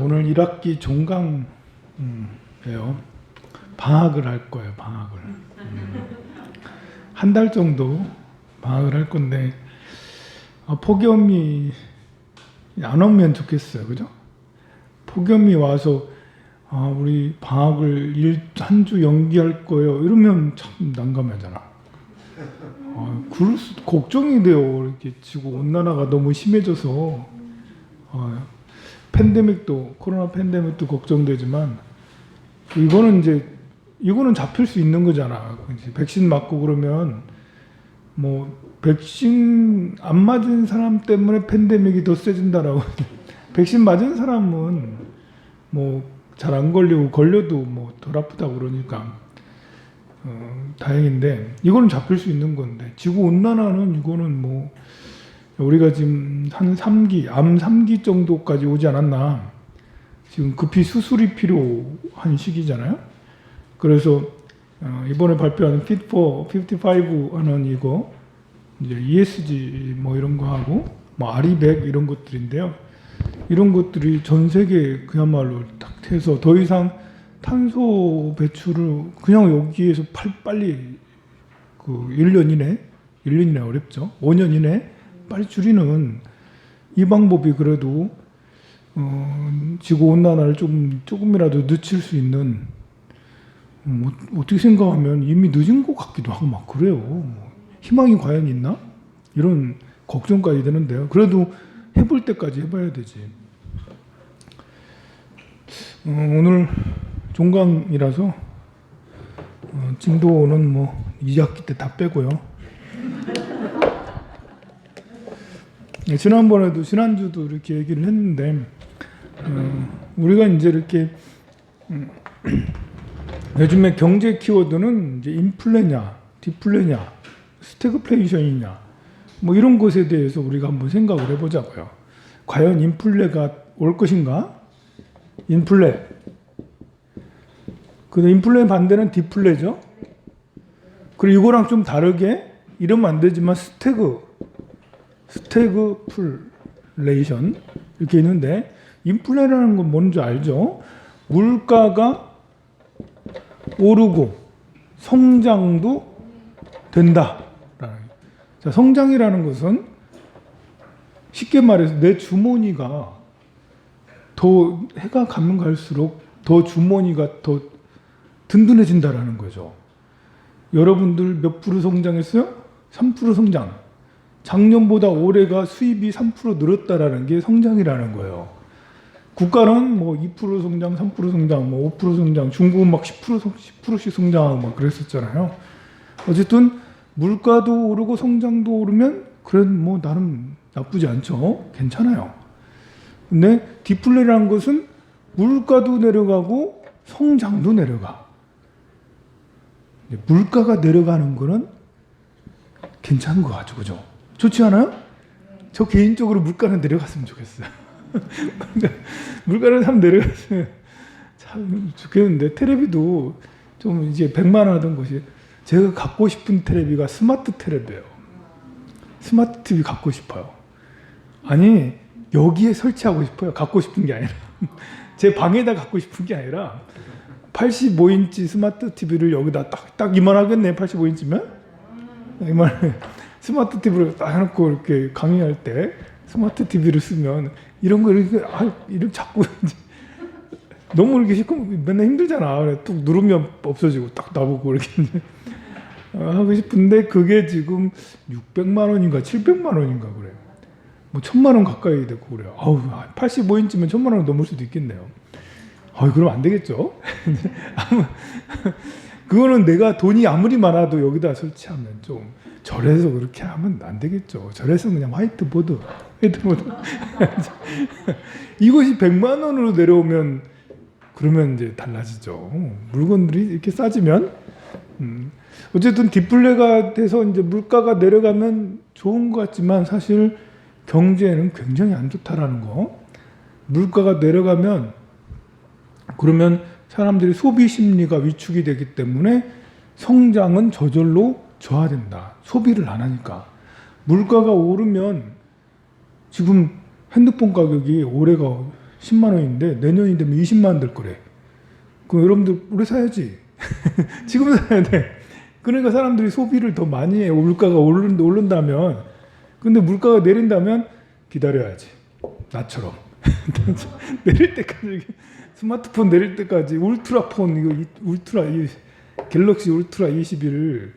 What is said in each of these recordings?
오늘 1학기 종강이에요. 방학을 할 거예요. 방학을. 한 달 정도 방학을 할 건데 폭염이 안 오면 좋겠어요. 그죠? 폭염이 와서 우리 방학을 한 주 연기할 거예요. 이러면 참 난감하잖아. 걱정이 돼요. 이렇게 지구 온난화가 너무 심해져서 코로나 팬데믹도 걱정되지만 이거는 잡힐 수 있는 거잖아. 이제 백신 맞고 그러면 뭐 백신 안 맞은 사람 때문에 팬데믹이 더 세진다라고. 백신 맞은 사람은 뭐 잘 안 걸리고 걸려도 뭐 덜 아프다고 그러니까 다행인데 이거는 잡힐 수 있는 건데 지구 온난화는 이거는 뭐 우리가 지금 한 3기, 암 3기 정도까지 오지 않았나. 지금 급히 수술이 필요한 시기잖아요. 그래서 이번에 발표하는 Fit for 55 하는 이거 이제 ESG 뭐 이런 거 하고 뭐 RE100 이런 것들인데요. 이런 것들이 전 세계 그야말로 딱 해서 더 이상 탄소 배출을 그냥 여기에서 빨리 1년 이내 어렵죠. 5년 이내 빨리 줄이는 이 방법이 그래도 지구 온난화를 조금이라도 늦출 수 있는 어떻게 생각하면 이미 늦은 것 같기도 하고 막 그래요. 희망이 과연 있나? 이런 걱정까지 되는데요. 그래도 해볼 때까지 해봐야 되지. 오늘 종강이라서 진도는 뭐 2학기 때 다 빼고요. 지난주도 이렇게 얘기를 했는데 우리가 이제 이렇게 요즘에 경제 키워드는 이제 인플레냐, 디플레냐, 스태그플레이션이냐 뭐 이런 것에 대해서 우리가 한번 생각을 해보자고요. 과연 인플레가 올 것인가? 인플레. 근데 인플레 반대는 디플레죠. 그리고 이거랑 좀 다르게 이러면 안 되지만 스태그플레이션 이렇게 있는데 인플레라는 건 뭔지 알죠? 물가가 오르고 성장도 된다. 자, 성장이라는 것은 쉽게 말해서 내 주머니가 더 해가 가면 갈수록 더 주머니가 더 든든해진다라는 거죠. 여러분들 몇 프로 성장했어요? 3% 성장. 작년보다 올해가 수입이 3% 늘었다라는 게 성장이라는 거예요. 국가는 뭐 2% 성장, 3% 성장, 뭐 5% 성장, 중국은 막 10%씩 성장하고 막 그랬었잖아요. 어쨌든 물가도 오르고 성장도 오르면 그래도 뭐 나름 나쁘지 않죠. 괜찮아요. 근데 디플레라는 것은 물가도 내려가고 성장도 내려가. 물가가 내려가는 거는 괜찮은 거 같죠. 그죠? 좋지 않아요? 저 개인적으로 물가는 내려갔으면 좋겠어요. 물가는 참 내려갔으면 참 좋겠는데 테레비도 좀 이제 100만 원 하던 것이 제가 갖고 싶은 테레비가 스마트 테레비예요. 스마트 TV 갖고 싶어요. 아니 여기에 설치하고 싶어요. 갖고 싶은 게 아니라 제 방에다 갖고 싶은 게 아니라 85인치 스마트 TV를 여기다 딱 이만하겠네. 85인치면 이만 스마트 TV를 딱 해놓고 이렇게 강의할 때 스마트 TV를 쓰면 이런 거 이렇게 자꾸 너무 이렇게 시끄러 맨날 힘들잖아. 뚝 누르면 없어지고 딱 나보고 이렇게 하고 싶은데 그게 지금 600만 원인가 700만 원인가 그래요. 뭐 1000만 원 가까이 되고 그래요. 85인치면 1000만 원 넘을 수도 있겠네요. 그럼 안 되겠죠? 그거는 내가 돈이 아무리 많아도 여기다 설치하면 좀 절에서 그렇게 하면 안 되겠죠. 절에서 그냥 화이트보드. 이것이 100만 원으로 내려오면 그러면 이제 달라지죠. 물건들이 이렇게 싸지면 어쨌든 디플레가 돼서 이제 물가가 내려가면 좋은 것 같지만 사실 경제에는 굉장히 안 좋다라는 거. 물가가 내려가면 그러면 사람들이 소비 심리가 위축이 되기 때문에 성장은 저절로 저하된다. 소비를 안 하니까. 물가가 오르면 지금 핸드폰 가격이 올해가 10만 원인데 내년이 되면 20만 원 될 거래. 그럼 여러분들 오래 사야지. 지금 사야 돼. 그러니까 사람들이 소비를 더 많이 해. 물가가 오른다면. 근데 물가가 내린다면 기다려야지. 나처럼. 내릴 때까지, 스마트폰 내릴 때까지 울트라폰, 이 갤럭시 울트라 21을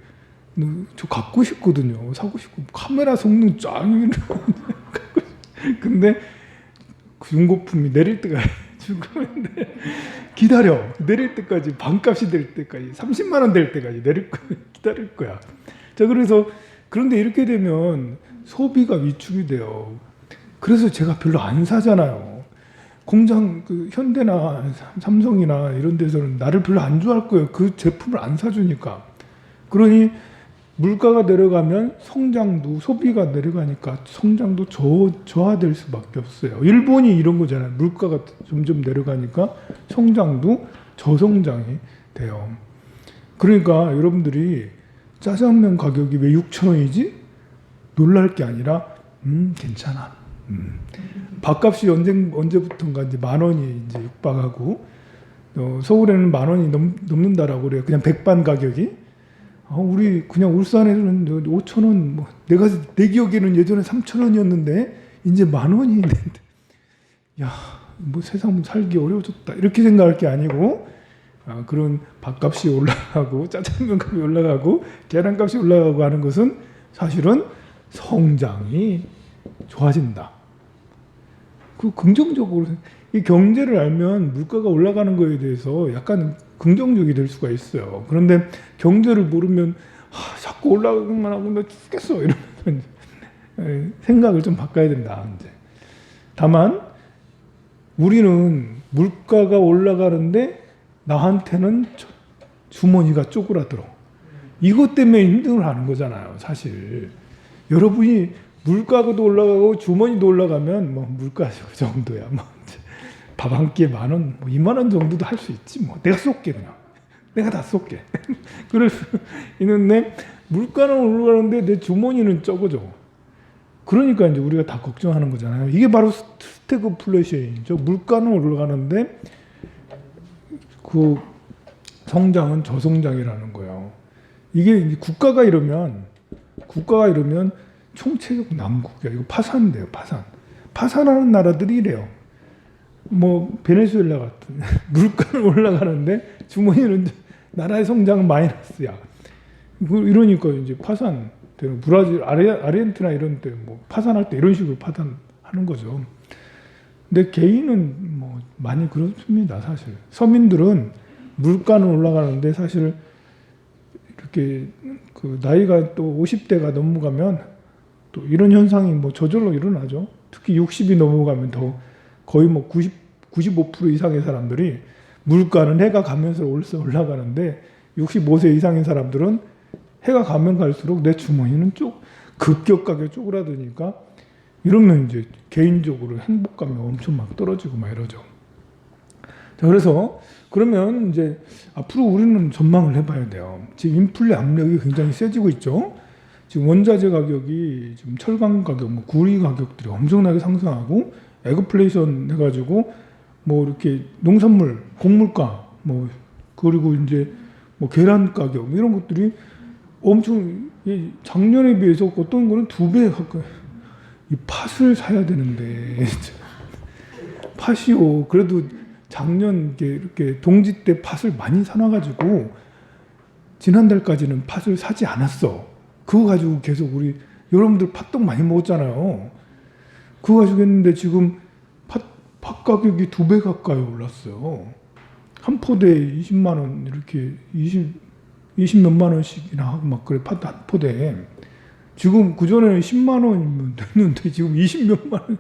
저 갖고 싶거든요. 사고 싶고. 카메라 성능 짱이라. 근데 중고품이 내릴 때가 중고인데 기다려. 내릴 때까지, 반값이 될 때까지, 30만 원 될 때까지 기다릴 거야. 자, 그래서 그런데 이렇게 되면 소비가 위축이 돼요. 그래서 제가 별로 안 사잖아요. 공장, 현대나 삼성이나 이런 데서는 나를 별로 안 좋아할 거예요. 그 제품을 안 사주니까. 그러니 물가가 내려가면 성장도, 소비가 내려가니까 성장도 저하될 수밖에 없어요. 일본이 이런 거잖아요. 물가가 점점 내려가니까 성장도 저성장이 돼요. 그러니까 여러분들이 짜장면 가격이 왜 6,000원이지? 놀랄 게 아니라 괜찮아. 밥값이 언제부턴가 이제 10,000원이 이제 육박하고, 서울에는 10,000원이 넘는다라고 그래요. 그냥 백반 가격이. 우리 그냥 울산에는 5,000원, 뭐 내 기억에는 예전에 3,000원이었는데 이제 10,000원이 있는데, 야, 뭐 세상 살기 어려워졌다 이렇게 생각할 게 아니고, 그런 밥값이 올라가고 짜장면 값이 올라가고 계란값이 올라가고 하는 것은 사실은 성장이 좋아진다. 그 긍정적으로, 이 경제를 알면 물가가 올라가는 거에 대해서 약간 긍정적이 될 수가 있어요. 그런데 경제를 모르면 자꾸 올라가기만 하고 나 죽겠어 이러면서 생각을 좀 바꿔야 된다. 이제. 다만 우리는 물가가 올라가는데 나한테는 주머니가 쪼그라들어. 이것 때문에 힘듦을 하는 거잖아요. 사실 여러분이 물가도 올라가고 주머니도 올라가면 뭐 물가 그 정도야. 뭐 밥 한 끼에 10,000원, 뭐 20,000원 정도도 할 수 있지. 뭐 내가 쏠게 그냥. 내가 다 쏠게. 그럴 수 있는데 물가는 올라가는데 내 주머니는 적어져. 그러니까 이제 우리가 다 걱정하는 거잖아요. 이게 바로 스태그플레이션이죠. 물가는 올라가는데 그 성장은 저성장이라는 거예요. 이게 국가가 이러면 총체적 난국이야. 이거 파산돼요. 파산하는 나라들이 이래요. 뭐 베네수엘라 같은 물가는 올라가는데 주머니는 나라의 성장은 마이너스야. 이러니까 이제 파산되는, 브라질, 아르헨티나 이런 때 뭐 파산할 때 이런 식으로 파산하는 거죠. 근데 개인은 뭐 많이 그렇습니다. 사실 서민들은 물가는 올라가는데 사실 이렇게 그 나이가 또 50대가 넘어가면 또 이런 현상이 뭐 저절로 일어나죠. 특히 60이 넘어가면 더 거의 뭐 95% 이상의 사람들이 물가는 해가 가면서 올라가는데 65세 이상의 사람들은 해가 가면 갈수록 내 주머니는 급격하게 쪼그라드니까 이러면 이제 개인적으로 행복감이 엄청 막 떨어지고 막 이러죠. 자, 그래서 그러면 이제 앞으로 우리는 전망을 해봐야 돼요. 지금 인플레 압력이 굉장히 세지고 있죠. 지금 원자재 가격이 지금 철강 가격, 뭐 구리 가격들이 엄청나게 상승하고 에그플레이션 해가지고 뭐 이렇게 농산물, 곡물가, 뭐 그리고 이제 뭐 계란 가격 이런 것들이 엄청 작년에 비해서 어떤 거는 2배 가까이. 이 팥을 사야 되는데 팥이요. 그래도 작년 이렇게 동지 때 팥을 많이 사놔가지고 지난달까지는 팥을 사지 않았어. 그거 가지고 계속 우리 여러분들 팥떡 많이 먹었잖아요. 그거 가지고 했는데 지금 팥 가격이 2배 가까이 올랐어요. 한 포대에 20만 원 이렇게 20 몇만 원씩이나 하고 막 그래. 팥 한 포대에. 지금 그전에는 10만 원이면 됐는데 지금 20 몇만 원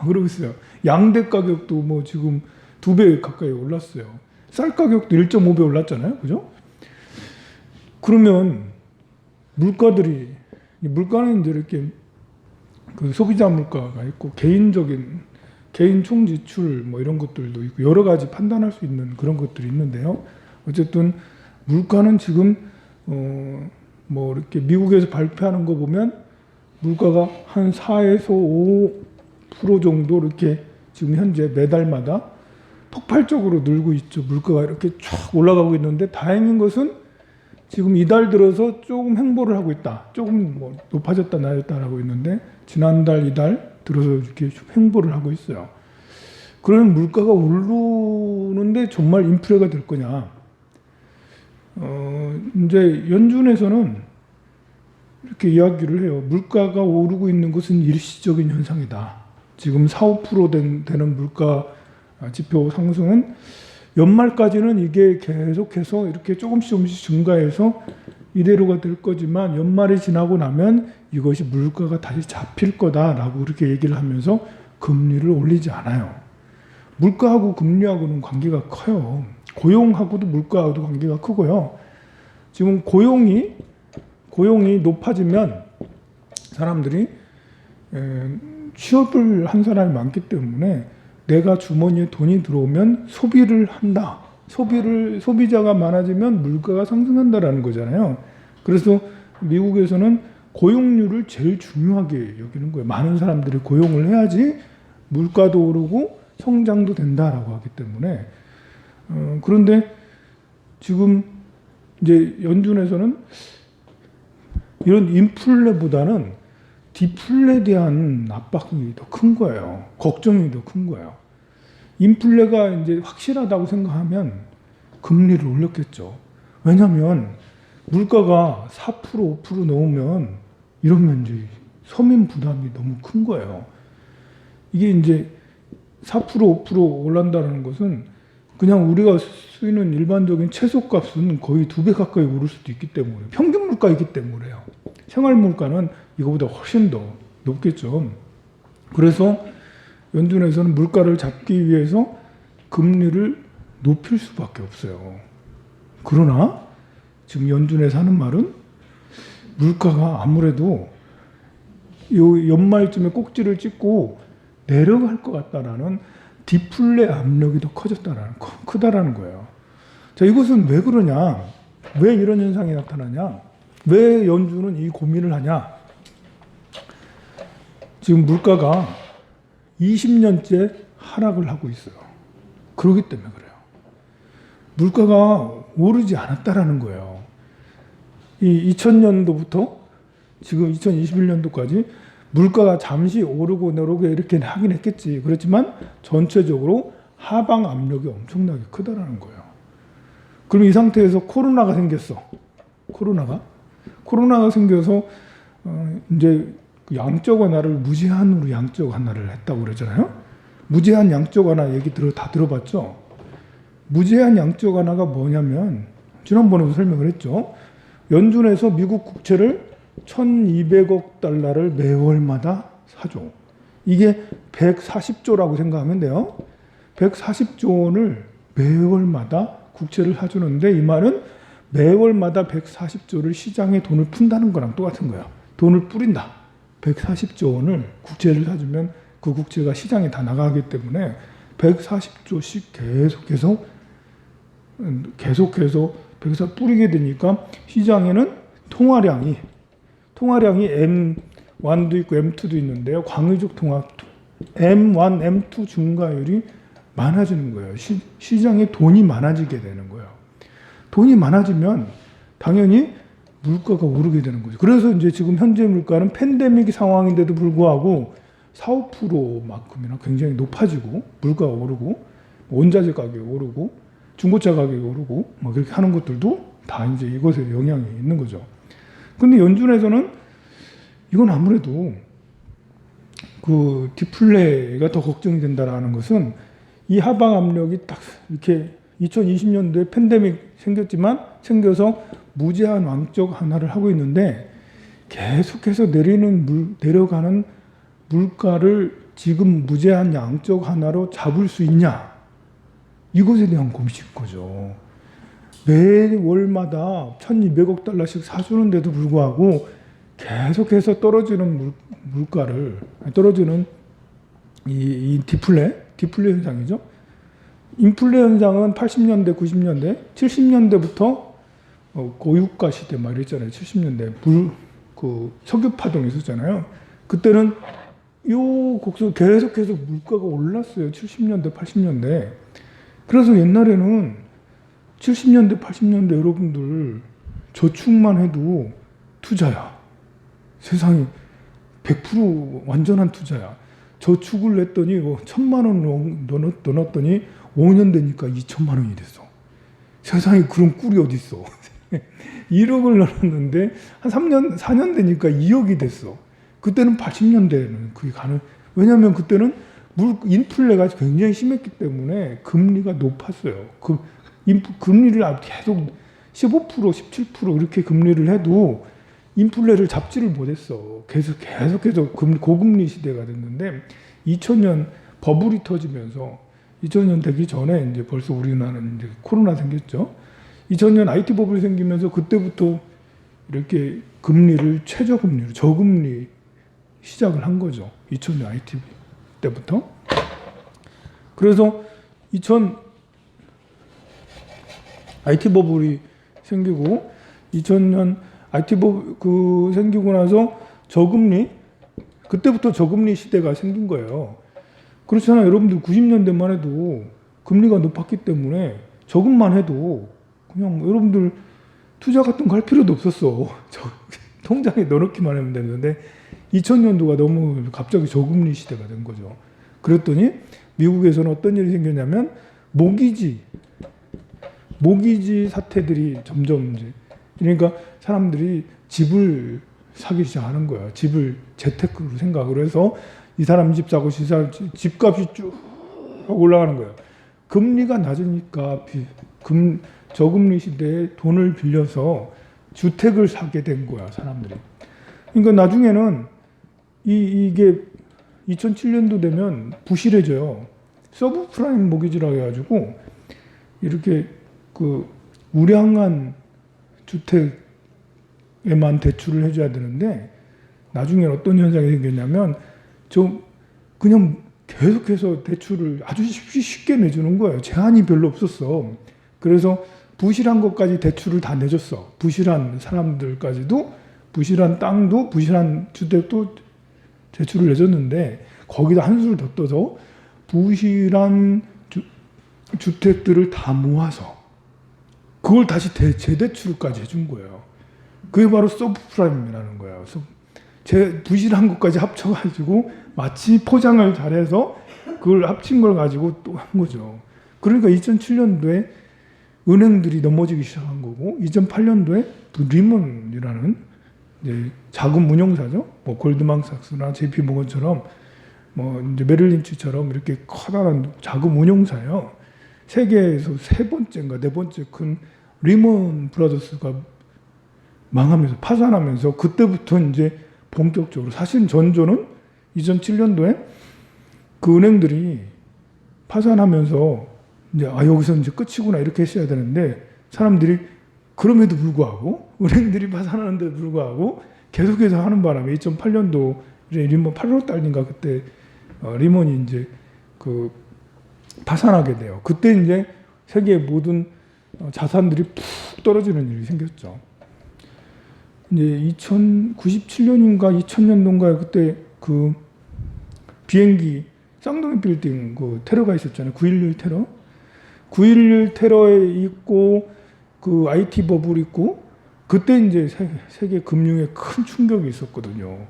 그러고 있어요. 양대 가격도 뭐 지금 2배 가까이 올랐어요. 쌀 가격도 1.5배 올랐잖아요. 그죠? 그러면 물가는 이제 이렇게 그 소비자 물가가 있고 개인 총 지출 뭐 이런 것들도 있고 여러 가지 판단할 수 있는 그런 것들이 있는데요. 어쨌든 물가는 지금 뭐 이렇게 미국에서 발표하는 거 보면 물가가 한 4에서 5% 정도 이렇게 지금 현재 매달마다 폭발적으로 늘고 있죠. 물가가 이렇게 쫙 올라가고 있는데 다행인 것은 지금 이달 들어서 조금 횡보를 하고 있다. 조금 뭐 높아졌다 낮았다라고 있는데 지난달 이달 들어서 이렇게 횡보를 하고 있어요. 그러면 물가가 오르는데 정말 인플레가 될 거냐? 이제 연준에서는 이렇게 이야기를 해요. 물가가 오르고 있는 것은 일시적인 현상이다. 지금 4~5% 되는 물가 지표 상승은 연말까지는 이게 계속해서 이렇게 조금씩 증가해서 이대로가 될 거지만 연말이 지나고 나면 이것이 물가가 다시 잡힐 거다라고 그렇게 얘기를 하면서 금리를 올리지 않아요. 물가하고 금리하고는 관계가 커요. 고용하고도 물가하고도 관계가 크고요. 지금 고용이 높아지면 사람들이 취업을 한 사람이 많기 때문에 내가 주머니에 돈이 들어오면 소비를 한다. 소비자가 많아지면 물가가 상승한다라는 거잖아요. 그래서 미국에서는 고용률을 제일 중요하게 여기는 거예요. 많은 사람들이 고용을 해야지 물가도 오르고 성장도 된다라고 하기 때문에 그런데 지금 이제 연준에서는 이런 인플레보다는 디플레에 대한 압박이 더 큰 거예요. 걱정이 더 큰 거예요. 인플레가 이제 확실하다고 생각하면 금리를 올렸겠죠. 왜냐하면 물가가 4%, 5% 넘으면 이러면 이제 서민 부담이 너무 큰 거예요. 이게 이제 4%, 5% 올란다는 것은 그냥 우리가 쓰는 일반적인 채소값은 거의 2배 가까이 오를 수도 있기 때문에 평균 물가이기 때문에요. 생활 물가는 이거보다 훨씬 더 높겠죠. 그래서 연준에서는 물가를 잡기 위해서 금리를 높일 수밖에 없어요. 그러나 지금 연준에서 하는 말은 물가가 아무래도 이 연말쯤에 꼭지를 찍고 내려갈 것 같다라는 디플레 압력이 더 크다라는 거예요. 자, 이것은 왜 그러냐? 왜 이런 현상이 나타나냐? 왜 연준은 이 고민을 하냐? 지금 물가가 20년째 하락을 하고 있어요. 그렇기 때문에 그래요. 물가가 오르지 않았다라는 거예요. 이 2000년도부터 지금 2021년도까지 물가가 잠시 오르고 내리고 이렇게 하긴 했겠지. 그렇지만 전체적으로 하방 압력이 엄청나게 크다라는 거예요. 그럼 이 상태에서 코로나가 생겼어. 코로나가 생겨서 이제 양적 완화를 무제한으로 양적 완화를 했다고 그러잖아요. 무제한 양적 완화 얘기 다 들어봤죠? 무제한 양적 완화가 뭐냐면 지난번에도 설명을 했죠. 연준에서 미국 국채를 1200억 달러를 매월마다 사줘. 이게 140조라고 생각하면 돼요. 140조 원을 매월마다 국채를 사주는데 이 말은 매월마다 140조를 시장에 돈을 푼다는 거랑 똑같은 거야. 돈을 뿌린다. 140조 원을 국채를 사주면 그 국채가 시장에 다 나가기 때문에 140조씩 계속해서 뿌리게 되니까 시장에는 통화량이 M1도 있고 M2도 있는데요. 광의적 통화 M1, M2 증가율이 많아지는 거예요. 시장에 돈이 많아지게 되는 거예요. 돈이 많아지면 당연히 물가가 오르게 되는 거죠. 그래서 이제 지금 현재 물가는 팬데믹 상황인데도 불구하고 4~5%만큼이나 굉장히 높아지고 물가가 오르고 원자재 가격이 오르고 중고차 가격이 오르고 뭐 그렇게 하는 것들도 다 이제 이것에 영향이 있는 거죠. 근데 연준에서는 이건 아무래도 그 디플레가 더 걱정이 된다라는 것은 이 하방 압력이 딱 이렇게 2020년도에 팬데믹 생겨서 무제한 왕적 완화를 하고 있는데 계속해서 내려가는 물가를 지금 무제한 양적 완화로 잡을 수 있냐? 이것에 대한 고민인 거죠. 매월마다 1200억 달러씩 사주는데도 불구하고 계속해서 떨어지는 떨어지는 이 디플레 현상이죠. 인플레 현상은 80년대, 90년대, 70년대부터 고유가 시대 막 이랬잖아요. 70년대 석유 파동이 있었잖아요. 그때는 요 곡선 계속해서 물가가 올랐어요. 70년대, 80년대. 그래서 옛날에는 70년대, 80년대 여러분들 저축만 해도 투자야. 세상에 100% 완전한 투자야. 저축을 했더니 1,000만 원 넣었더니 5년 되니까 2천만 원이 됐어. 세상에 그런 꿀이 어디 있어. 1억을 넣었는데 한 3년, 4년 되니까 2억이 됐어. 그때는 80년대에는 그게 왜냐하면 그때는 인플레가 굉장히 심했기 때문에 금리가 높았어요. 금리를 계속 15%, 17% 이렇게 금리를 해도 인플레를 잡지를 못했어. 계속해서 고금리 시대가 됐는데 2000년 버블이 터지면서 2000년 되기 전에 이제 벌써 우리나라는 이제 코로나 생겼죠. 2000년 IT 버블이 생기면서 그때부터 이렇게 금리를 최저금리로 저금리 시작을 한 거죠. 2000년 IT 때부터. 그래서 IT 버블이 생기고 2000년 IT 버블 생기고 나서 저금리 그때부터 저금리 시대가 생긴 거예요. 그렇잖아요. 여러분들 90년대만 해도 금리가 높았기 때문에 저금만 해도 그냥 여러분들 투자 같은 거 할 필요도 없었어. 통장에 넣어놓기만 하면 되는데 2000년도가 너무 갑자기 저금리 시대가 된 거죠. 그랬더니 미국에서는 어떤 일이 생겼냐면 모기지 사태들이 점점 이제 그러니까 사람들이 집을 사기 시작하는 거야. 집을 재테크로 생각을 해서 이 사람 집 사고 집값이 쭉 올라가는 거예요. 금리가 낮으니까 저금리 시대에 돈을 빌려서 주택을 사게 된 거야, 사람들이. 그러니까 나중에는 이게 2007년도 되면 부실해져요. 서브프라임 모기지라고 해가지고 이렇게 우량한 주택에만 대출을 해줘야 되는데 나중에 어떤 현상이 생겼냐면 그냥 계속해서 대출을 아주 쉽게 내주는 거예요. 제한이 별로 없었어. 그래서 부실한 것까지 대출을 다 내줬어. 부실한 사람들까지도 부실한 땅도 부실한 주택도 대출을 내줬는데 거기다 한술 더 떠서 부실한 주택들을 다 모아서 그걸 다시 재대출까지 해준 거예요. 그게 바로 서브프라임이라는 거예요. 부실한 것까지 합쳐가지고 마치 포장을 잘해서 그걸 합친 걸 가지고 또 한 거죠. 그러니까 2007년도에 은행들이 넘어지기 시작한 거고 2008년도에 리먼이라는 이제 자금 운용사죠. 뭐 골드만삭스나 JP 모건처럼 뭐 이제 메릴 린치처럼 이렇게 커다란 자금 운용사예요. 세계에서 세 번째인가 네 번째 큰 리먼 브라더스가 망하면서 파산하면서 그때부터 이제 본격적으로 사실 전조는 2007년도에 그 은행들이 파산하면서 이제 여기서 이제 끝이구나 이렇게 했어야 되는데 사람들이 그럼에도 불구하고 은행들이 파산하는데도 불구하고 계속해서 하는 바람에 2008년도 리먼 8월 달인가 그때 리먼이 이제 파산하게 돼요. 그때 이제 세계의 모든 자산들이 푹 떨어지는 일이 생겼죠. 이제 2097년인가 2000년도인가에 그때 비행기 쌍둥이 빌딩 테러가 있었잖아요. 9.11 테러. 9.11 테러에 있고 IT 버블 있고 그때 이제 세계 금융에 큰 충격이 있었거든요.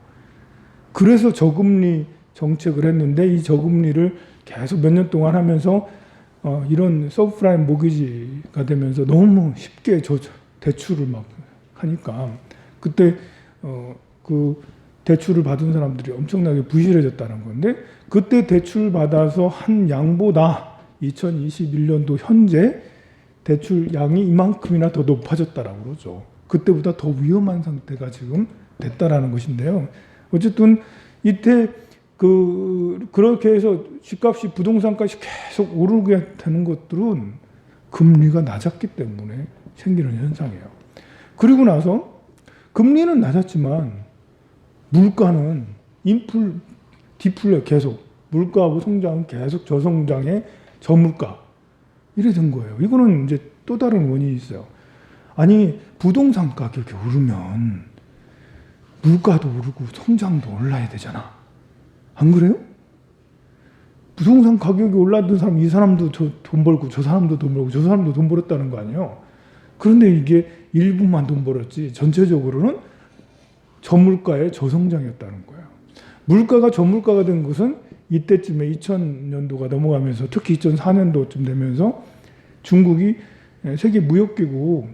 그래서 저금리 정책을 했는데 이 저금리를 계속 몇 년 동안 하면서 이런 서브프라임 모기지가 되면서 너무 쉽게 대출을 막 하니까 그때 대출을 받은 사람들이 엄청나게 부실해졌다는 건데 그때 대출 받아서 한 양보다 2021년도 현재 대출 양이 이만큼이나 더 높아졌다라고 그러죠. 그때보다 더 위험한 상태가 지금 됐다라는 것인데요. 어쨌든 이때 그렇게 해서 집값이 부동산값이 계속 오르게 되는 것들은 금리가 낮았기 때문에 생기는 현상이에요. 그리고 나서 금리는 낮았지만 물가는 디플레 계속 물가하고 성장은 계속 저성장의 저물가 이래 된 거예요. 이거는 이제 또 다른 원인이 있어요. 아니 부동산 가격이 오르면 물가도 오르고 성장도 올라야 되잖아. 안 그래요? 부동산 가격이 올랐던 사람, 이 사람도 돈 벌고 저 사람도 돈 벌고 저 사람도 돈 벌었다는 거 아니에요? 그런데 이게 일부만 돈 벌었지 전체적으로는 저물가의 저성장이었다는 거예요. 물가가 저물가가 된 것은 이때쯤에 2000년도가 넘어가면서 특히 2004년도쯤 되면서 중국이 세계무역기구에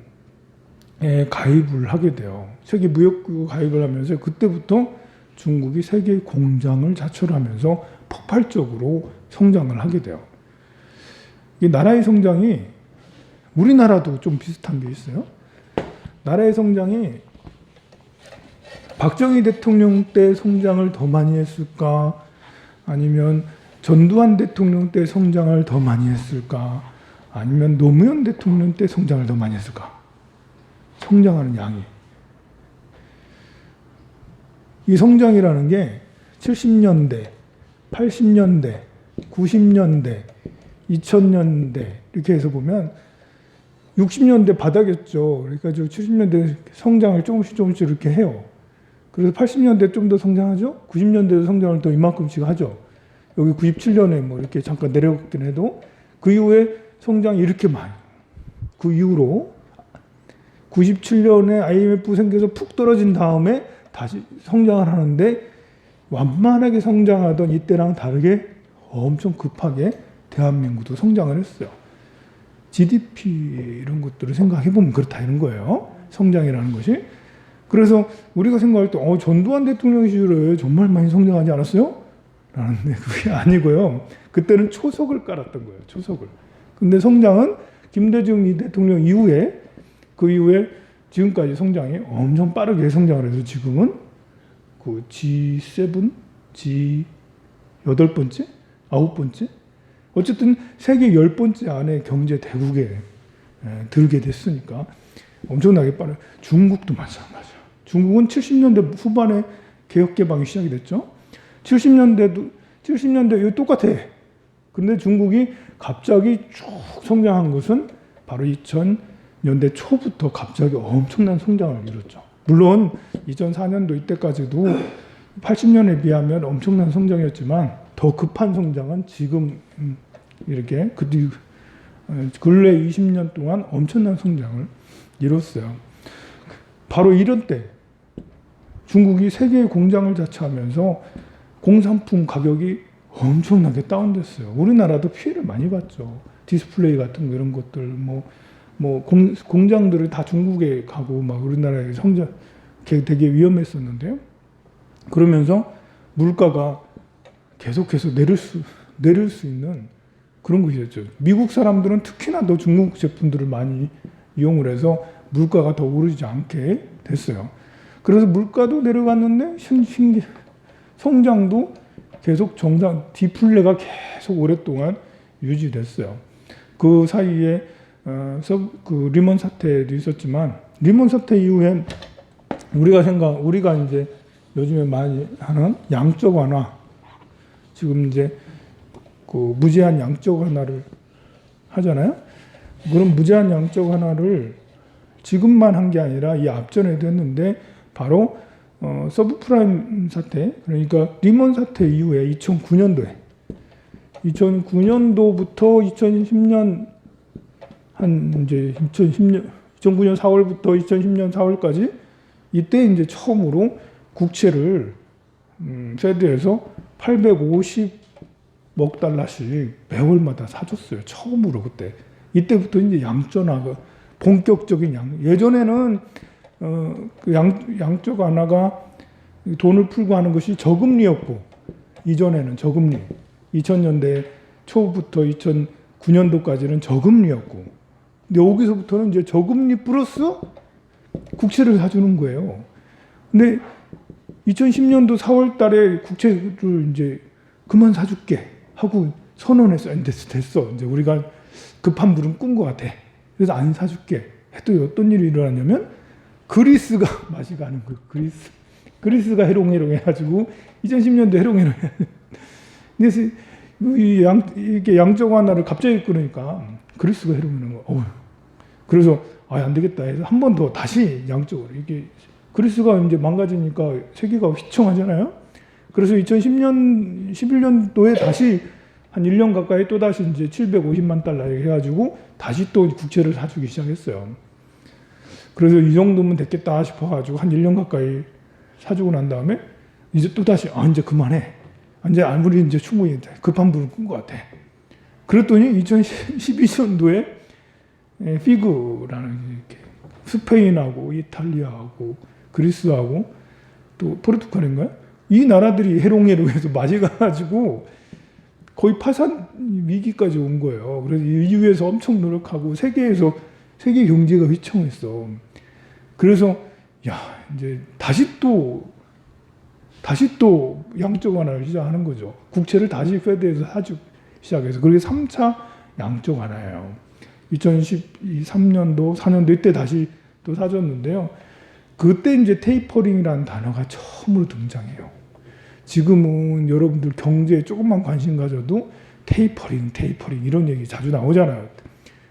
가입을 하게 돼요. 세계무역기구 가입을 하면서 그때부터 중국이 세계 공장을 자철하면서 폭발적으로 성장을 하게 돼요. 이 나라의 성장이 우리나라도 좀 비슷한 게 있어요. 나라의 성장이 박정희 대통령 때 성장을 더 많이 했을까? 아니면 전두환 대통령 때 성장을 더 많이 했을까? 아니면 노무현 대통령 때 성장을 더 많이 했을까? 성장하는 양이. 이 성장이라는 게 70년대, 80년대, 90년대, 2000년대 이렇게 해서 보면 60년대 바닥이었죠. 그러니까 70년대 성장을 조금씩 이렇게 해요. 그래서 80년대 좀 더 성장하죠. 90년대도 성장을 또 이만큼씩 하죠. 여기 97년에 뭐 이렇게 잠깐 내려갔긴 해도 그 이후에 성장이 이렇게 많이. 그 이후로 97년에 IMF 생겨서 푹 떨어진 다음에 다시 성장을 하는데 완만하게 성장하던 이때랑 다르게 엄청 급하게 대한민국도 성장을 했어요. GDP 이런 것들을 생각해보면 그렇다 이런 거예요. 성장이라는 것이. 그래서 우리가 생각할 때 전두환 대통령 시절에 정말 많이 성장하지 않았어요? 라는데 그게 아니고요. 그때는 초석을 깔았던 거예요. 초석을. 근데 성장은 김대중 대통령 이후에 그 이후에 지금까지 성장이 엄청 빠르게 성장을 해서 지금은 그 G7, G8번째? 9번째? 어쨌든 세계 10번째 안에 경제 대국에 들게 됐으니까 엄청나게 빠르. 중국도 마찬가지야. 중국은 70년대 후반에 개혁 개방이 시작이 됐죠. 70년대 이거 똑같아. 근데 중국이 갑자기 쭉 성장한 것은 바로 2000년대 초부터 갑자기 엄청난 성장을 이뤘죠. 물론 2004년도 이때까지도 80년에 비하면 엄청난 성장이었지만 더 급한 성장은 지금 이렇게 근래 20년 동안 엄청난 성장을 이뤘어요. 바로 이런 때 중국이 세계의 공장을 자처하면서 공산품 가격이 엄청나게 다운됐어요. 우리나라도 피해를 많이 봤죠. 디스플레이 같은 거 이런 것들 공장들을 다 중국에 가고 막 우리나라에 성장 되게 위험했었는데요. 그러면서 물가가 계속해서 내릴 수 있는 그런 것이었죠. 미국 사람들은 특히나 더 중국 제품들을 많이 이용을 해서 물가가 더 오르지 않게 됐어요. 그래서 물가도 내려갔는데 성장도 계속 디플레가 계속 오랫동안 유지됐어요. 그 사이에 그 리먼 사태도 있었지만 리먼 사태 이후에 우리가 이제 요즘에 많이 하는 양적 완화, 지금 이제 그 무제한 양적 완화를 하잖아요. 그런 무제한 양적 완화를 지금만 한 게 아니라 이 앞전에도 했는데 바로 서브프라임 사태, 그러니까 리먼 사태 이후에 2009년도부터 2010년 2009년 4월부터 2010년 4월까지 이때 이제 처음으로 국채를 페드에서 850억 달러씩 매월마다 사줬어요. 처음으로 그때. 이때부터 이제 양전화가 본격적인 예전에는 그 양적 완화가 돈을 풀고 하는 것이 저금리였고, 이전에는 저금리, 2000년대 초부터 2009년도까지는 저금리였고, 근데 여기서부터는 이제 저금리 플러스 국채를 사주는 거예요. 근데 2010년도 4월 달에 국채를 이제 그만 사줄게 하고 선언했어요. 됐어. 이제 우리가 급한 물은 꾼 것 같아. 그래서 안 사줄게. 했더니 어떤 일이 일어났냐면 그리스가 맛이 가는 거예요. 그리스가 해롱해롱 해가지고 2010년도 해롱해롱 해. 그래서 이게 양적 완화를 갑자기 끊으니까 그리스가 해롱해롱. 그래서 안 되겠다 해서 한 번 더 다시 양적으로 이게 그리스가 이제 망가지니까 세계가 휘청하잖아요. 그래서 2010년, 11년도에 다시 한 1년 가까이 또 다시 이제 750만 달러 해가지고 다시 또 국채를 사주기 시작했어요. 그래서 이 정도면 됐겠다 싶어가지고 한 1년 가까이 사주고 난 다음에 이제 또 다시 이제 그만해. 이제 우리 이제 충분히 급한 불을 끈 것 같아. 그랬더니 2012년도에 피그라는 이렇게 스페인하고 이탈리아하고 그리스하고 또 포르투갈인가요? 이 나라들이 해롱해롱해서 맞이가가지고 거의 파산 위기까지 온 거예요. 그래서 EU에서 엄청 노력하고 세계 경제가 휘청했어. 그래서 이제 다시 또 양적 완화를 시작하는 거죠. 국채를 다시 페드에서 사주기 시작해서 그게 3차 양적 완화예요. 2013년도, 4년도 이때 다시 또 사줬는데요. 그때 이제 테이퍼링이라는 단어가 처음으로 등장해요. 지금은 여러분들 경제에 조금만 관심 가져도 테이퍼링 이런 얘기 자주 나오잖아요.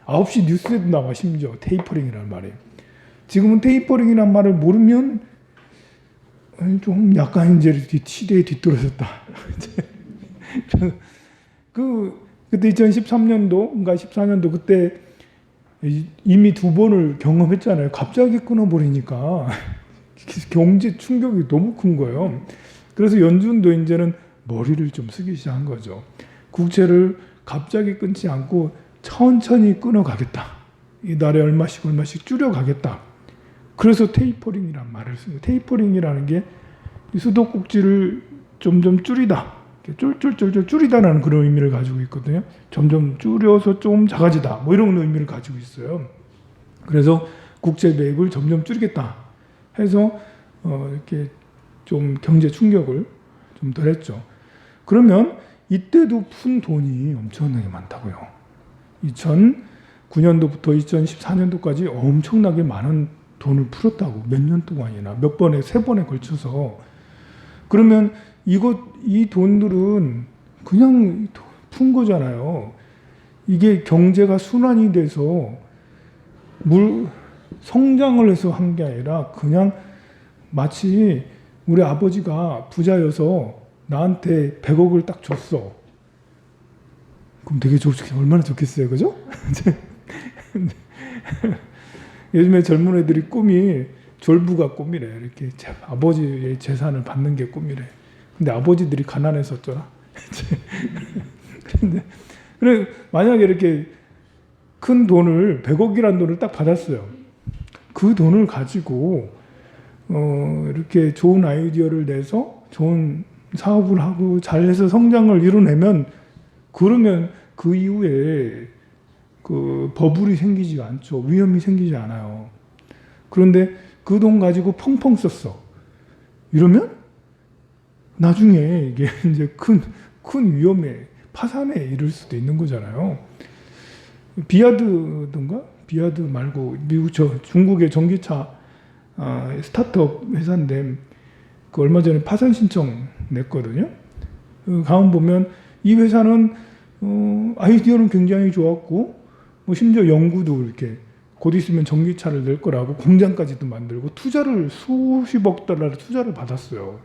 9시 뉴스에도 나와 심지어 테이퍼링이라는 말이. 지금은 테이퍼링이라는 말을 모르면 좀 약간 이제 시대에 뒤떨어졌다. 그때 2013년도인가 14년도 그때 이미 2번을 경험했잖아요. 갑자기 끊어버리니까 경제 충격이 너무 큰 거예요. 그래서 연준도 이제는 머리를 좀 쓰기 시작한 거죠. 국채를 갑자기 끊지 않고 천천히 끊어가겠다. 이달에 얼마씩 줄여가겠다. 그래서 테이퍼링이라는 말을 쓰는 거예요. 테이퍼링이라는 게 수도꼭지를 점점 줄이다. 쫄쫄쫄쫄 줄이다라는 그런 의미를 가지고 있거든요. 점점 줄여서 좀 작아지다. 뭐 이런 의미를 가지고 있어요. 그래서 국채 매입을 점점 줄이겠다 해서 이렇게 좀 경제 충격을 좀 덜했죠. 그러면 이때도 푼 돈이 엄청나게 많다고요. 2009년도부터 2014년도까지 엄청나게 많은 돈을 풀었다고. 몇 년 동안이나 몇 번에 3번에 걸쳐서. 그러면 이 돈들은 그냥 푼 거잖아요. 이게 경제가 순환이 돼서 성장을 해서 한 게 아니라 그냥 마치 우리 아버지가 부자여서 나한테 100억을 딱 줬어. 그럼 되게 얼마나 좋겠어요, 그죠? 요즘에 젊은 애들이 꿈이 졸부가 꿈이래. 이렇게 아버지의 재산을 받는 게 꿈이래. 근데 아버지들이 가난했었잖아. 그래 만약에 이렇게 큰 돈을 100억이라는 돈을 딱 받았어요. 그 돈을 가지고 이렇게 좋은 아이디어를 내서 좋은 사업을 하고 잘해서 성장을 이뤄내면 그러면 그 이후에 그 버블이 생기지 않죠. 위험이 생기지 않아요. 그런데 그 돈 가지고 펑펑 썼어. 이러면 나중에 이게 이제 큰 위험에 파산에 이를 수도 있는 거잖아요. 비아드 말고 중국의 전기차 스타트업 회사인데 그 얼마 전에 파산 신청 냈거든요. 가만 보면 이 회사는 아이디어는 굉장히 좋았고 뭐 심지어 연구도 이렇게 곧 있으면 전기차를 낼 거라고 공장까지도 만들고 투자를 수십억 달러를 투자를 받았어요.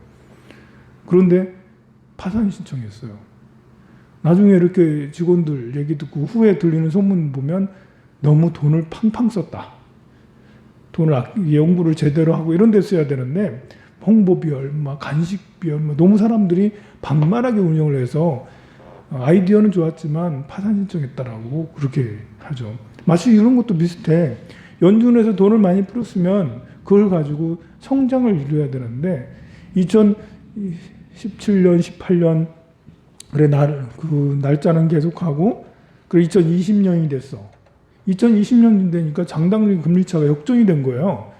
그런데 파산 신청했어요. 나중에 이렇게 직원들 얘기 듣고 후에 들리는 소문 보면 너무 돈을 팡팡 썼다. 연구를 제대로 하고 이런 데 써야 되는데 홍보비 얼마, 간식비 얼마 너무 사람들이 방만하게 운영을 해서 아이디어는 좋았지만 파산 신청했다라고 그렇게 하죠. 마치 이런 것도 비슷해. 연준에서 돈을 많이 풀었으면 그걸 가지고 성장을 이루어야 되는데 2017년, 18년 그래 그 날짜는 계속하고 그래 2020년이 됐어. 2020년 되니까 장단기 금리차가 역전이 된 거예요.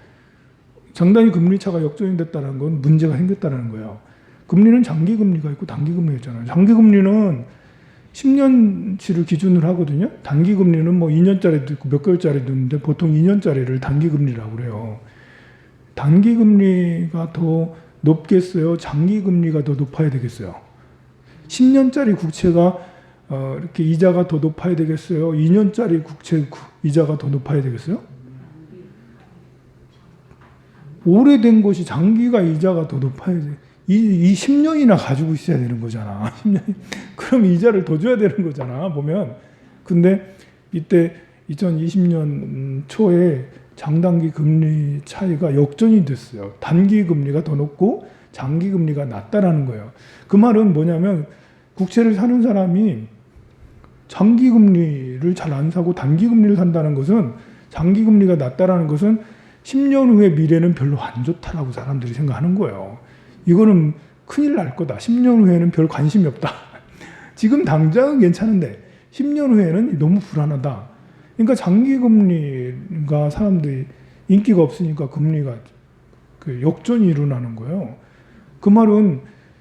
장단기 금리차가 역전이 됐다는 건 문제가 생겼다는 거예요. 금리는 장기 금리가 있고 단기 금리가 있잖아요. 장기 금리는 10년치를 기준으로 하거든요. 단기 금리는 뭐 2년짜리도 있고 몇 개월짜리도 있는데 보통 2년짜리를 단기 금리라고 그래요. 단기 금리가 더 높겠어요? 장기 금리가 더 높아야 되겠어요? 10년짜리 국채가 이렇게 이자가 더 높아야 되겠어요? 2년짜리 국채 이자가 더 높아야 되겠어요? 오래된 것이 장기가 이자가 더 높아야 돼. 이 10년이나 가지고 있어야 되는 거잖아. 10년. 그럼 이자를 더 줘야 되는 거잖아. 보면. 근데 이때 2020년 초에 장단기 금리 차이가 역전이 됐어요. 단기 금리가 더 높고 장기 금리가 낮다라는 거예요. 그 말은 뭐냐면 국채를 사는 사람이 장기 금리를 잘 안 사고 단기 금리를 산다는 것은, 장기 금리가 낮다라는 것은 10년 후의 미래는 별로 안 좋다라고 사람들이 생각하는 거예요. 이거는 큰일 날 거다. 10년 후에는 별 관심이 없다. 지금 당장은 괜찮은데 10년 후에는 너무 불안하다. 그러니까 장기 금리가 사람들이 인기가 없으니까 금리가 그 역전이 일어나는 거예요. 그 말은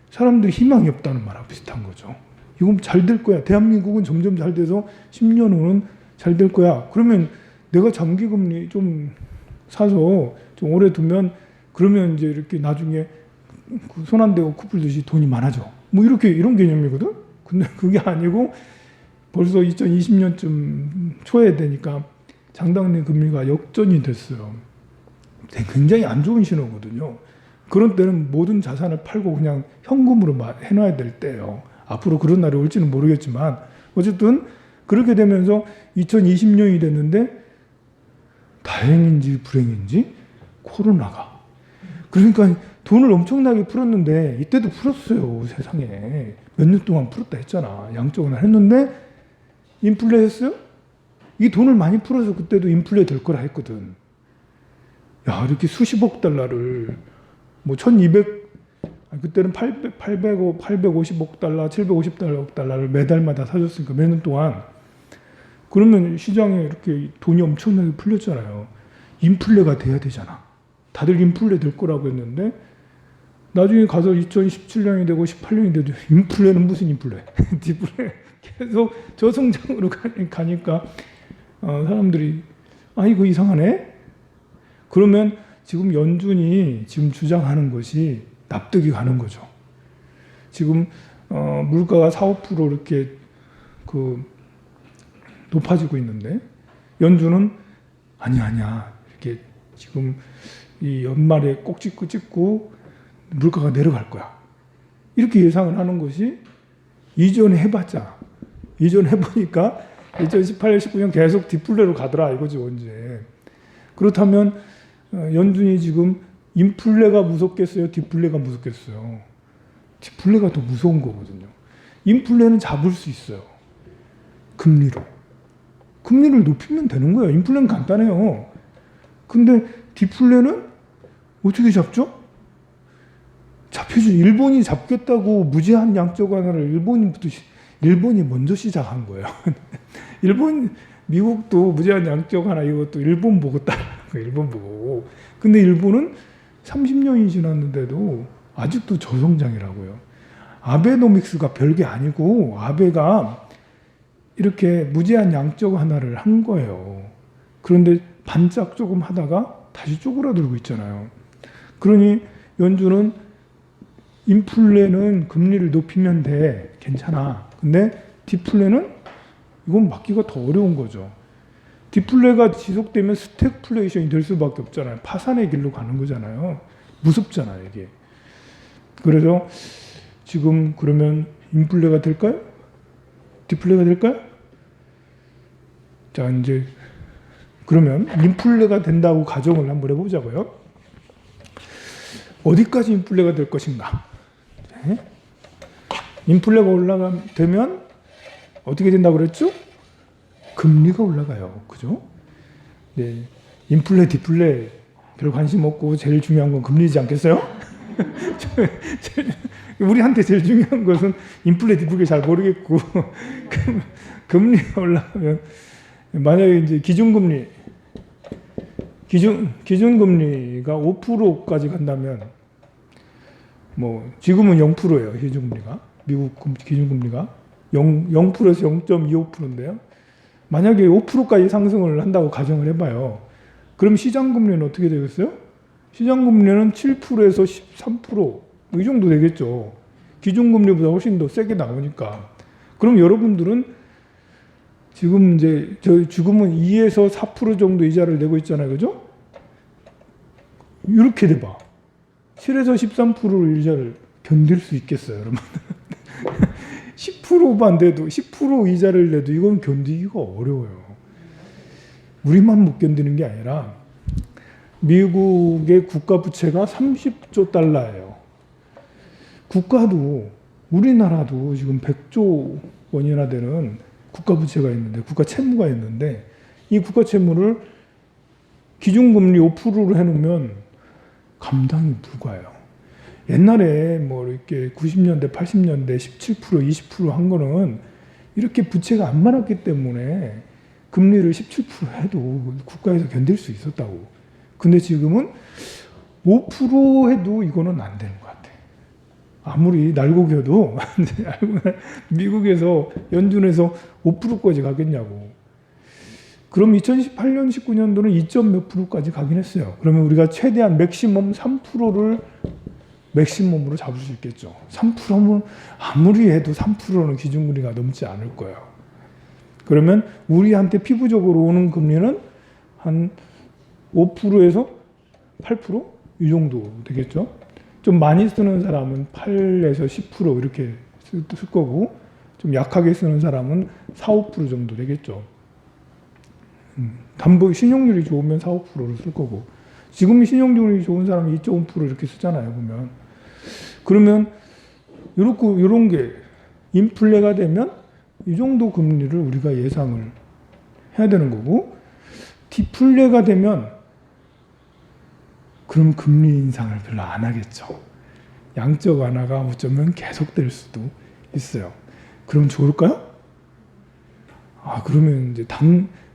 사람들이 희망이 없다는 말하고 비슷한 거죠. 이건 잘 될 거야. 대한민국은 점점 잘 돼서 10년 후는 잘 될 거야. 그러면 내가 장기 금리 좀 사서 좀 오래 두면, 그러면 이제 이렇게 나중에 손 안 대고 코 풀듯이 돈이 많아져. 뭐 이렇게 이런 개념이거든. 근데 그게 아니고 벌써 2020년쯤 초에 되니까 장단기 금리가 역전이 됐어요. 굉장히 안 좋은 신호거든요. 그런 때는 모든 자산을 팔고 그냥 현금으로 해놔야 될 때예요. 앞으로 그런 날이 올지는 모르겠지만 어쨌든 그렇게 되면서 2020년이 됐는데 다행인지 불행인지 코로나가, 그러니까 돈을 엄청나게 풀었는데, 이때도 풀었어요. 세상에 몇 년 동안 풀었다 했잖아. 양적완화 했는데 인플레 했어요? 이 돈을 많이 풀어서 그때도 인플레 될 거라 했거든. 야, 이렇게 수십억 달러를 뭐 1200, 그때는 850억 달러, 750억 달러를 매달마다 사줬으니까 몇 년 동안. 그러면 시장에 이렇게 돈이 엄청나게 풀렸잖아요. 인플레가 돼야 되잖아. 다들 인플레 될 거라고 했는데 나중에 가서 2017년이 되고 18년이 돼도 인플레는 무슨 인플레? 디플레. 계속 저성장으로 가니까 사람들이 이거 이상하네? 그러면 지금 연준이 지금 주장하는 것이 납득이 가는 거죠. 지금 물가가 4~5% 이렇게 높아지고 있는데 연준은 아니야. 이렇게 지금 이 연말에 꼭 찍고 물가가 내려갈 거야. 이렇게 예상을 하는 것이, 이전에 해보니까 2018년, 19년 계속 디플레로 가더라 이거죠, 이제. 그렇다면 연준이 지금 인플레가 무섭겠어요? 디플레가 무섭겠어요? 디플레가 더 무서운 거거든요. 인플레는 잡을 수 있어요. 금리로. 금리를 높이면 되는 거예요. 인플레는 간단해요. 근데 디플레는 어떻게 잡죠? 잡혀주. 일본이 잡겠다고 무제한 양적 완화를 일본이 먼저 시작한 거예요. 미국도 무제한 양적 완화 이것도 일본 보고 일본 보고. 근데 일본은 30년이 지났는데도 아직도 저성장이라고요. 아베노믹스가 별게 아니고 아베가 이렇게 무제한 양적 완화를 한 거예요. 그런데 반짝 조금 하다가 다시 쪼그라들고 있잖아요. 그러니 연준은 인플레는 금리를 높이면 돼. 괜찮아. 근데 디플레는 이건 막기가 더 어려운 거죠. 디플레가 지속되면 스태그플레이션이 될 수밖에 없잖아요. 파산의 길로 가는 거잖아요. 무섭잖아요, 이게. 그래서 지금 그러면 인플레가 될까요? 디플레가 될까요? 자, 이제 그러면 인플레가 된다고 가정을 한번 해보자고요. 어디까지 인플레가 될 것인가? 네? 인플레가 올라가면 어떻게 된다고 그랬죠? 금리가 올라가요. 그죠? 네. 인플레, 디플레 별 관심 없고 제일 중요한 건 금리지 않겠어요? 우리한테 제일 중요한 것은 인플레, 디플레 잘 모르겠고 금리가 올라가면, 만약에 이제 기준금리가 5%까지 간다면, 뭐 지금은 0%예요. 기준금리가. 미국 기준금리가 0%에서 0.25%인데요. 만약에 5%까지 상승을 한다고 가정을 해봐요. 그럼 시장금리는 어떻게 되겠어요? 시장금리는 7%에서 13%, 이 정도 되겠죠. 기준금리보다 훨씬 더 세게 나오니까. 그럼 여러분들은 지금 이제 지금은 2에서 4% 정도 이자를 내고 있잖아요. 그죠? 이렇게 돼봐. 7에서 13%를 이자를 견딜 수 있겠어요, 여러분? 10%만 돼도 10% 이자를 내도 이건 견디기가 어려워요. 우리만 못 견디는 게 아니라 미국의 국가 부채가 30조 달러예요. 국가도 우리나라도 지금 100조 원이나 되는 국가 부채가 있는데, 국가 채무가 있는데, 이 국가 채무를 기준금리 5%로 해놓으면 감당이 불가해요. 옛날에 뭐 이렇게 90년대, 80년대 17%, 20%한 거는 이렇게 부채가 안 많았기 때문에 금리를 17% 해도 국가에서 견딜 수 있었다고. 근데 지금은 5% 해도 이거는 안 되는 것 같아. 아무리 날고 겨도 미국에서 연준에서 5%까지 가겠냐고. 그럼 2018년, 19년도는 2점 몇 %까지 가긴 했어요. 그러면 우리가 최대한 맥시멈 3%를 맥시멈으로 잡을 수 있겠죠. 3%면 아무리 해도 3%는 기준금리가 넘지 않을 거예요. 그러면 우리한테 피부적으로 오는 금리는 한 5%에서 8%? 이 정도 되겠죠. 좀 많이 쓰는 사람은 8에서 10% 이렇게 쓸 거고, 좀 약하게 쓰는 사람은 4, 5% 정도 되겠죠. 담보 신용률이 좋으면 4, 5%를 쓸 거고, 지금 신용률이 좋은 사람이 2.5% 이렇게 쓰잖아요, 보면. 그러면 요런 게 인플레가 되면 이 정도 금리를 우리가 예상을 해야 되는 거고, 디플레가 되면 그럼 금리 인상을 별로 안 하겠죠. 양적 완화가 어쩌면 계속될 수도 있어요. 그럼 좋을까요? 그러면 이제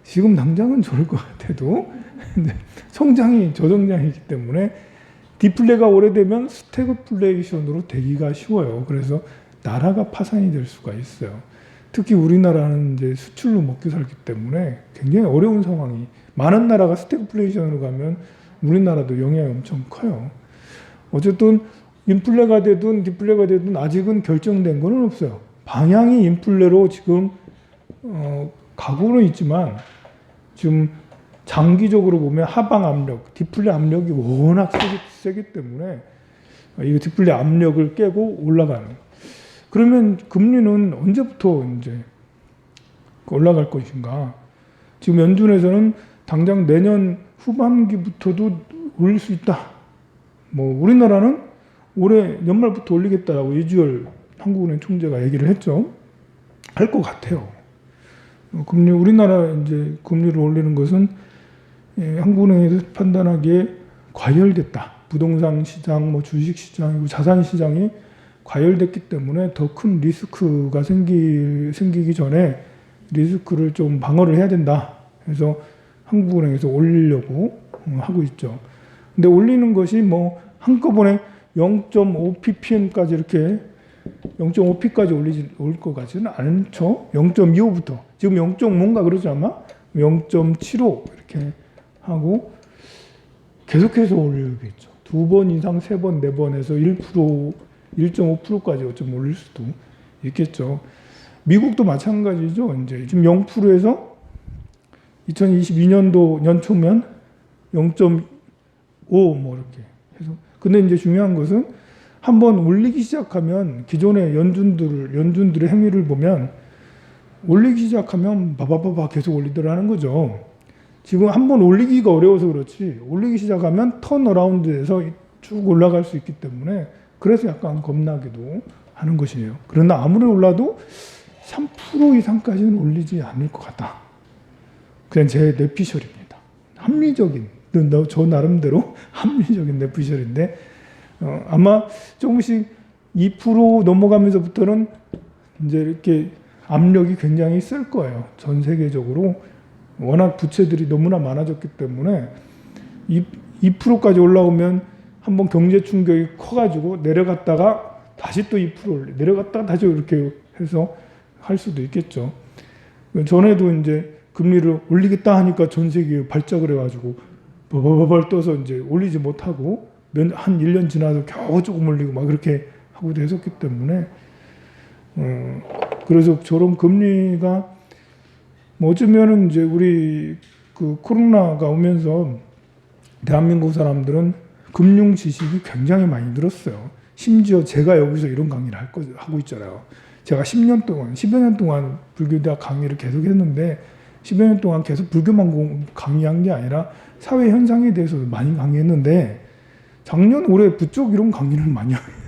지금 당장은 좋을 것 같아도 성장이 저성장이기 때문에 디플레가 오래되면 스태그플레이션으로 되기가 쉬워요. 그래서 나라가 파산이 될 수가 있어요. 특히 우리나라는 이제 수출로 먹고 살기 때문에 굉장히 어려운 상황이, 많은 나라가 스태그플레이션으로 가면 우리나라도 영향이 엄청 커요. 어쨌든 인플레가 되든 디플레가 되든 아직은 결정된 건 없어요. 방향이 인플레로 지금 가고는 있지만, 지금 장기적으로 보면 하방 압력, 디플레 압력이 워낙 세기 때문에 이 디플레 압력을 깨고 올라가는. 그러면 금리는 언제부터 이제 올라갈 것인가? 지금 연준에서는 당장 내년 후반기부터도 올릴 수 있다. 뭐 우리나라는 올해 연말부터 올리겠다라고 이주열 한국은행 총재가 얘기를 했죠. 할 것 같아요. 우리나라 이제 금리를 올리는 것은 한국은행에서 판단하기에 과열됐다. 부동산 시장, 뭐 주식 시장, 자산 시장이 과열됐기 때문에 더 큰 리스크가 생기기 전에 리스크를 좀 방어를 해야 된다. 그래서 한국은행에서 올리려고 하고 있죠. 근데 올리는 것이 뭐 한꺼번에 0.5ppm까지 이렇게 0.5p까지 올 것 같지는 않죠. 0.25부터. 지금 0. 뭔가 그러지 않나? 0.75 이렇게 하고 계속해서 올리겠죠. 2번 이상, 3번, 4번에서 1%, 1.5%까지 어쩜 올릴 수도 있겠죠. 미국도 마찬가지죠. 이제 지금 0%에서 2022년도 연초면 0.5 뭐 이렇게 해서. 근데 이제 중요한 것은 한번 올리기 시작하면 기존의 연준들의 행위를 보면 올리기 시작하면 바바바바 계속 올리더라는 거죠. 지금 한번 올리기가 어려워서 그렇지 올리기 시작하면 턴어라운드에서 쭉 올라갈 수 있기 때문에 그래서 약간 겁나기도 하는 것이에요. 그러나 아무리 올라도 3% 이상까지는 올리지 않을 것 같다. 그냥 제 뇌피셜입니다. 합리적인, 저 나름대로 합리적인 뇌피셜인데 아마 조금씩 2% 넘어가면서부터는 이제 이렇게 압력이 굉장히 쓸 거예요. 전 세계적으로 워낙 부채들이 너무나 많아졌기 때문에 2%까지 올라오면 한번 경제 충격이 커가지고 내려갔다가 다시 또 2% 내려갔다가 다시 이렇게 해서 할 수도 있겠죠. 전에도 이제 금리를 올리겠다 하니까 전 세계에 발작을 해가지고 버버버벌 떠서 이제 올리지 못하고 한 1년 지나서 겨우 조금 올리고 막 그렇게 하고도 했었기 때문에 그래서 저런 금리가 뭐 어쩌면은 이제 우리 그 코로나가 오면서 대한민국 사람들은 금융 지식이 굉장히 많이 늘었어요. 심지어 제가 여기서 이런 강의를 하고 있잖아요. 제가 10년 동안, 10여 년 동안 불교대학 강의를 계속 했는데 10여 년 동안 계속 불교만 강의한 게 아니라 사회 현상에 대해서 많이 강의했는데 작년 올해 부쩍 이런 강의를 많이 하는데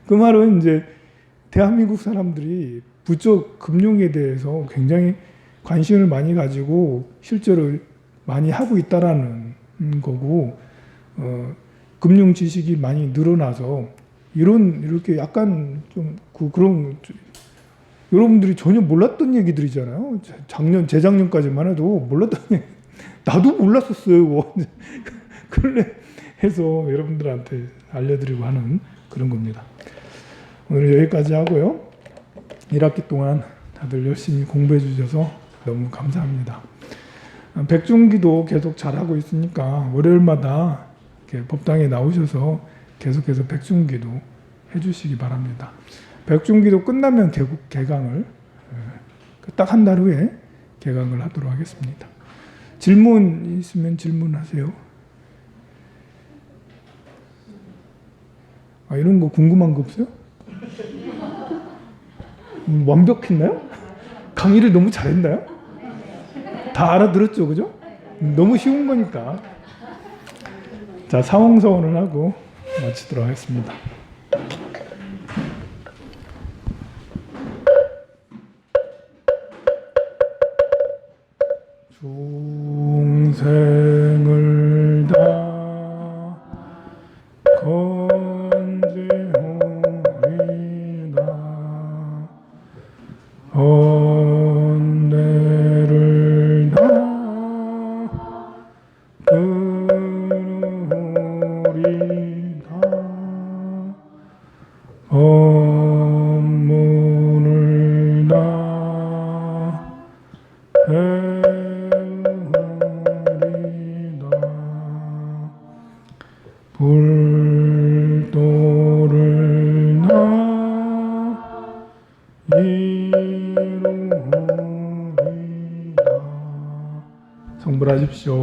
그 말은 이제 대한민국 사람들이 부쩍 금융에 대해서 굉장히 관심을 많이 가지고 실제로 많이 하고 있다라는 거고, 금융 지식이 많이 늘어나서 이렇게 약간 좀 그런 여러분들이 전혀 몰랐던 얘기들이잖아요. 재작년까지만 해도 몰랐던 얘기, 나도 몰랐었어요. 그래 해서 여러분들한테 알려드리고 하는 그런 겁니다. 오늘 여기까지 하고요. 1학기 동안 다들 열심히 공부해 주셔서 너무 감사합니다. 백중기도 계속 잘하고 있으니까 월요일마다 이렇게 법당에 나오셔서 계속해서 백중기도 해주시기 바랍니다. 백중기도 끝나면 개강을 딱 한 달 후에 개강을 하도록 하겠습니다. 질문 있으면 질문하세요. 이런 거 궁금한 거 없어요? 완벽했나요? 강의를 너무 잘했나요? 다 알아들었죠, 그죠? 너무 쉬운 거니까. 자, 사홍서원을 하고 마치도록 하겠습니다. 중생을 다 건지오리다 언내를 다 그르리다 법문을 다 배우리다 불도를 다 이루리다. 성불하십시오.